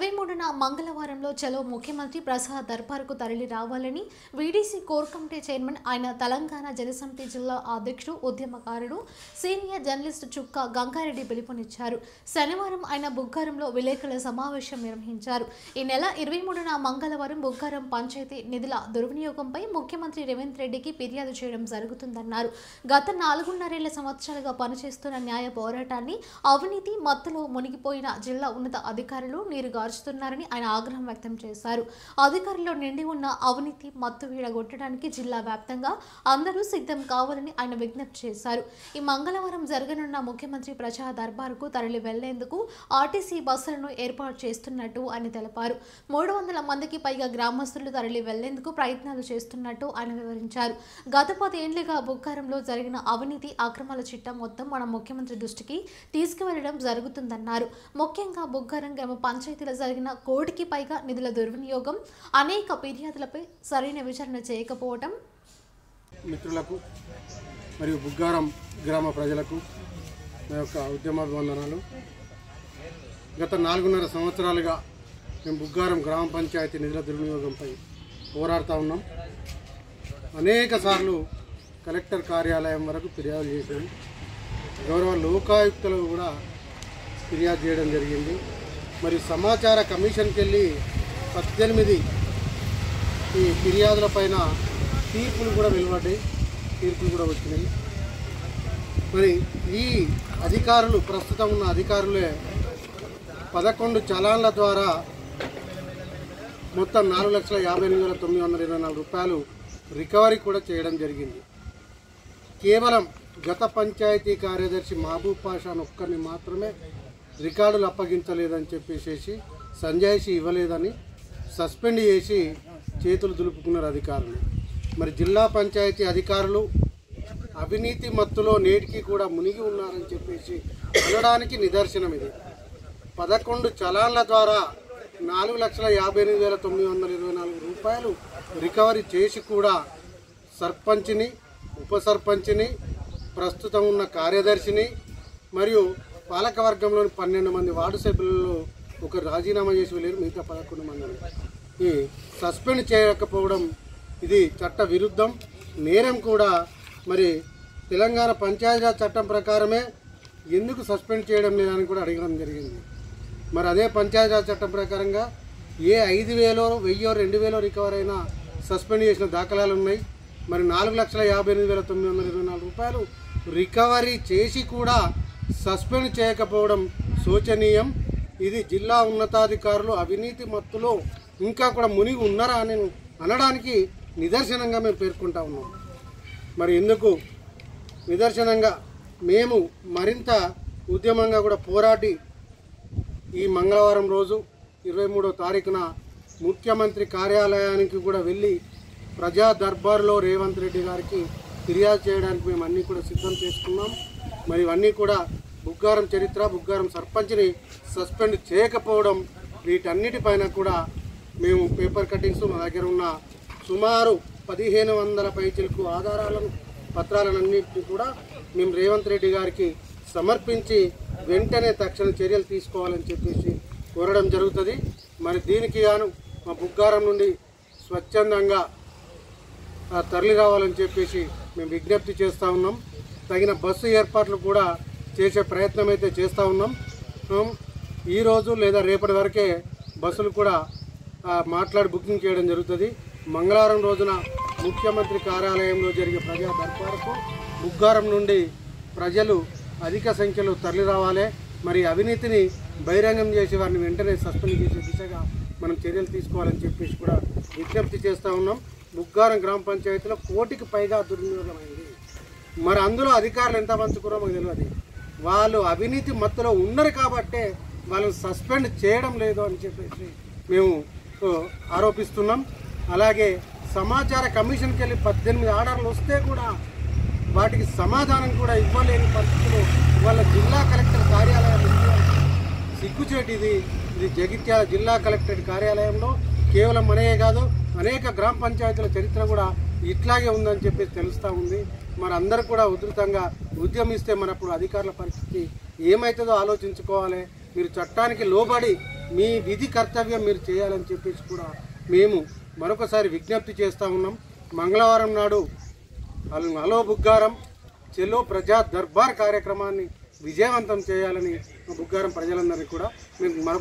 23న మంగళవారంలో చలో ముఖ్యమంత్రి ప్రసాద్ దర్బార్కు తరలి రావాలని వీడీసీ కోర్ కమిటీ చైర్మన్ ఆయన తెలంగాణ జనసమితి జిల్లా అధ్యక్షుడు ఉద్యమకారుడు సీనియర్ జర్నలిస్ట్ చుక్క గంగారెడ్డి పిలుపునిచ్చారు. శనివారం ఆయన బుగ్గారంలో విలేకరుల సమావేశం నిర్వహించారు. ఈ నెల 23న మంగళవారం బుగ్గారం పంచాయతీ నిధుల దుర్వినియోగంపై ముఖ్యమంత్రి రేవంత్ రెడ్డికి ఫిర్యాదు చేయడం జరుగుతుందన్నారు. గత 4.5 సంవత్సరాలుగా పనిచేస్తున్న న్యాయ పోరాటాన్ని అవినీతి మత్తులో మునిగిపోయిన జిల్లా ఉన్నత అధికారులు నీరుగార్చుతున్నారని ఆయన ఆగ్రహం వ్యక్తం చేశారు. అధికారుల్లో నిండి ఉన్న అవినీతి మత్తు వీడగొట్టడానికి జిల్లా వ్యాప్తంగా అందరూ సిద్ధం కావాలని ఆయన విజ్ఞప్తి చేశారు. ఈ మంగళవారం జరగనున్న ముఖ్యమంత్రి ప్రజా దర్బార్కు తరలి వెళ్లేందుకు ఆర్టీసీ బస్సులను ఏర్పాటు చేస్తున్నట్టు ఆయన తెలిపారు. 300 మందికి పైగా గ్రామస్తులు తరలి వెళ్లేందుకు ప్రయత్నాలు చేస్తున్నట్టు ఆయన వివరించారు. గత 10 ఏళ్లుగా బుగ్గారంలో జరిగిన అవినీతి అక్రమాల చిట్టా మొత్తం మన ముఖ్యమంత్రి దృష్టికి తీసుకువెళ్లడం జరుగుతుందన్నారు. ముఖ్యంగా బుగ్గారం గ్రామ పంచాయతీలో జరిగిన 1 కోటికి పైగా నిధుల దుర్వినియోగం, అనేక ఫిర్యాదులపై సరైన విచారణ చేయకపోవడం. మిత్రులకు మరియు బుగ్గారం గ్రామ ప్రజలకు నా యొక్క ఉద్యమాభివందనాలు. గత 4.5 సంవత్సరాలుగా మేము బుగ్గారం గ్రామ పంచాయతీ నిధుల దుర్వినియోగంపై పోరాడుతూ ఉన్నాం. అనేక సార్లు కలెక్టర్ కార్యాలయం వరకు ఫిర్యాదు చేశాము. గౌరవ లోకాయుక్తలు కూడా ఫిర్యాదు చేయడం జరిగింది. మరి సమాచార కమిషన్కి వెళ్ళి 18 ఈ ఫిర్యాదుల పైన తీర్పులు కూడా వెలువడ్డాయి, తీర్పులు కూడా వచ్చినాయి. మరి ఈ అధికారులు, ప్రస్తుతం ఉన్న అధికారులే 11 చలాన్ల ద్వారా మొత్తం 4,58,924 రూపాయలు రికవరీ కూడా చేయడం జరిగింది. కేవలం గత పంచాయతీ కార్యదర్శి మహబూబ్ పాషాను ఒక్కరిని మాత్రమే రికార్డులు అప్పగించలేదని చెప్పేసి సంజాయిషి ఇవ్వలేదని సస్పెండ్ చేసి చేతులు దులుపుకున్నారు అధికారులు. మరి జిల్లా పంచాయతీ అధికారులు అవినీతి మత్తులో నేటికి కూడా మునిగి ఉన్నారని చెప్పేసి అనడానికి నిదర్శనం ఇది. 11 చలాన్ల ద్వారా 4,58,924 రూపాయలు రికవరీ చేసి కూడా సర్పంచ్ని, ఉప సర్పంచ్ని, ప్రస్తుతం ఉన్న కార్యదర్శిని మరియు పాలకవర్గంలోని 12 మంది వార్డు సభ్యులలో ఒకరు రాజీనామా చేసి వెళ్ళారు. మిగతా 11 మందిని ఈ సస్పెండ్ చేయకపోవడం ఇది చట్ట విరుద్ధం, నేరం కూడా. మరి తెలంగాణ పంచాయతీరాజ్ చట్టం ప్రకారమే ఎందుకు సస్పెండ్ చేయడం లేదని కూడా అడగడం జరిగింది. మరి అదే పంచాయతీరాజ్ చట్టం ప్రకారంగా ఏ 5,000, 1,000, 2,000 రికవర్ అయినా సస్పెండ్ చేసిన దాఖలాలు ఉన్నాయి. మరి 4,58,924 రూపాయలు రికవరీ చేసి కూడా సస్పెండ్ చేయకపోవడం శోచనీయం. ఇది జిల్లా ఉన్నతాధికారులు అవినీతి మత్తులో ఇంకా కూడా మునిగి ఉన్నారా అని అనడానికి నిదర్శనంగా మేము పేర్కొంటా ఉన్నాం. మరి ఎందుకు నిదర్శనంగా మేము మరింత ఉద్యమంగా కూడా పోరాడి ఈ మంగళవారం రోజు 23వ తారీఖున ముఖ్యమంత్రి కార్యాలయానికి కూడా వెళ్ళి ప్రజా దర్బార్లో రేవంత్ రెడ్డి గారికి ఫిర్యాదు చేయడానికి మేము అన్నీ కూడా సిద్ధం చేసుకున్నాం. మరి ఇవన్నీ కూడా బుగ్గారం చరిత్ర, బుగ్గారం సర్పంచ్ని సస్పెండ్ చేయకపోవడం, వీటన్నిటిపైన కూడా మేము పేపర్ కటింగ్స్, మా దగ్గర ఉన్న సుమారు 1,500 పైచిలకు ఆధారాలను, పత్రాలన్నింటినీ కూడా మేము రేవంత్ రెడ్డి గారికి సమర్పించి వెంటనే తక్షణ చర్యలు తీసుకోవాలని చెప్పేసి కోరడం జరుగుతుంది. మరి దీనికి గాను మా బుగ్గారం నుండి స్వచ్ఛందంగా తరలి రావాలని చెప్పేసి మేము విజ్ఞప్తి చేస్తూ ఉన్నాం. తగిన బస్సు ఏర్పాట్లు కూడా చేసే ప్రయత్నం అయితే చేస్తూ ఉన్నాం. ఈరోజు లేదా రేపటి వరకే బస్సులు కూడా మాట్లాడి బుకింగ్ చేయడం జరుగుతుంది. మంగళవారం రోజున ముఖ్యమంత్రి కార్యాలయంలో జరిగే ప్రజా దర్బారుకు బుగ్గారం నుండి ప్రజలు అధిక సంఖ్యలో తరలి రావాలి. మరి అవినీతిని బహిరంగం చేసి వారిని వెంటనే సస్పెండ్ చేసే దిశగా మనం చర్యలు తీసుకోవాలని చెప్పేసి కూడా విజ్ఞప్తి చేస్తూ ఉన్నాం. బుగ్గారం గ్రామ పంచాయతీలో 1 కోటికి పైగా దుర్వినియోగం అయింది. మరి అందులో అధికారులు ఎంత పంచుకున్నారో మాకు తెలియదు. వాళ్ళు అవినీతి మత్తులో ఉన్నారు కాబట్టే వాళ్ళని సస్పెండ్ చేయడం లేదు అని చెప్పేసి మేము ఆరోపిస్తున్నాం. అలాగే సమాచార కమిషన్కి వెళ్ళి 18 ఆర్డర్లు వస్తే కూడా వాటికి సమాధానం కూడా ఇవ్వలేని పరిస్థితులు వాళ్ళ జిల్లా కలెక్టర్ కార్యాలయం సిగ్గుచేటిది. ఇది జగిత్యాల జిల్లా కలెక్టరేట్ కార్యాలయంలో కేవలం మనయే కాదు, అనేక గ్రామ పంచాయతీల చరిత్ర కూడా ఇట్లాగే ఉందని చెప్పేసి తెలుస్తూ ఉంది. మరి అందరూ కూడా ఉధృతంగా ఉద్యమిస్తే మనప్పుడు అధికారుల పరిస్థితి ఏమవుతుందో ఆలోచించుకోవాలి. మీరు చట్టానికి లోబడి మీ విధి కర్తవ్యం మీరు చేయాలని చెప్పేసి కూడా మేము మరొకసారి విజ్ఞప్తి చేస్తూ ఉన్నాం. మంగళవారం నాడు హలో బుగ్గారం చెలో ప్రజా దర్బార్ కార్యక్రమాన్ని విజయవంతం చేయాలని బుగ్గారం ప్రజలందరినీ కూడా మేము